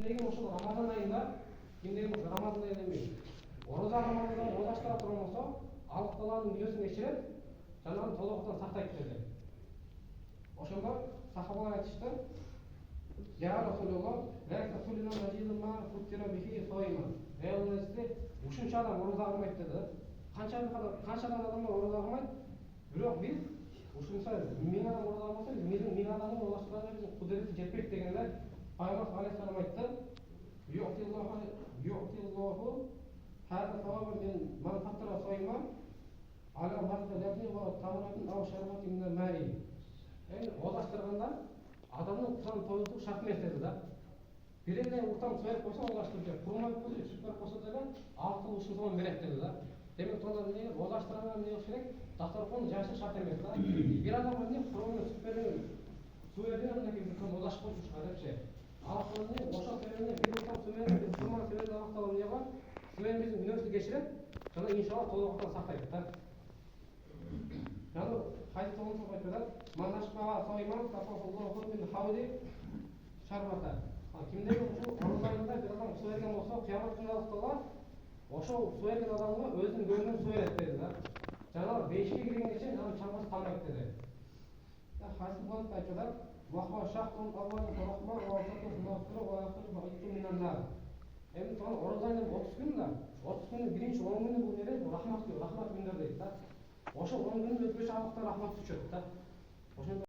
Kimdeki ошол Рамазан айында, kimdeki Рамазан айында эмес. Ораза Рамазанда оозаштыра турган болсо, Аллах Тааланын мүнөзүн кечирет, жанагы толуктан сактайт деди. Ошондо сахабалар айтышты: "Я Расулуллах, ла тасулина мажидун ма футтира бихи сайма." Ушунча адам ораза кылмайт деди. Канчадан адамдар ораза кылмайт? Бирок биз ушунча 1000 адам ораза кылмаса, биздин 1000 адамды оозаштырганга биздин кудурети жетпейт дегенде Пайгамбар алейхиссалам айтты: "Ю'тиллаху хада савабан мин ман фаттара сайма ала махталатни ва тамратин ав шарбатин мин маи." Оозаштырганда адамдын куран тоюлуп шарт эмес деди да. Бир эле уртан союп койсо оозаштырып, курман көзү сүт берип койсо деле алты ушундан берет деди да. Демек тонда эмне оозаштырганда эмне кылыш керек? Дастаркон жайышы шарт эмес да. Бир адамга эмне курман сүт берип, суу берип, андан кийин бир оозашып койчу депчи. Алаканы ошо себептен бир уртан суу менен бир курман себептен Аллах эмне бар? Суу менен биздин күнөөбүздү кечирет, жана иншалла толугунан сактайт да. Yani hadis olmuş arkadaşlar. Manlaşma sayman kafafullahu min havli şarbata. Kimde şu Ramazan'da bir adam su vergen olsa kıyamet günü Allah'ta oşo su vergen adamı özünün gönlünü su veret dediler. Cenab-ı 5'e girgen için yani çarpması tanımak dedi. Ya hadis olan arkadaşlar vahva şahtun avvalın rahma ve avsatun mağfira ve ahir ba'idun minannar. Hem sonra Ramazan'ın 30 gün da 30 günün birinci 10 günü bu nere? Rahmat diyor. Rahmat günler deydi. Ошо 10 күн өткөч Аллахтан рахмат түшөт да.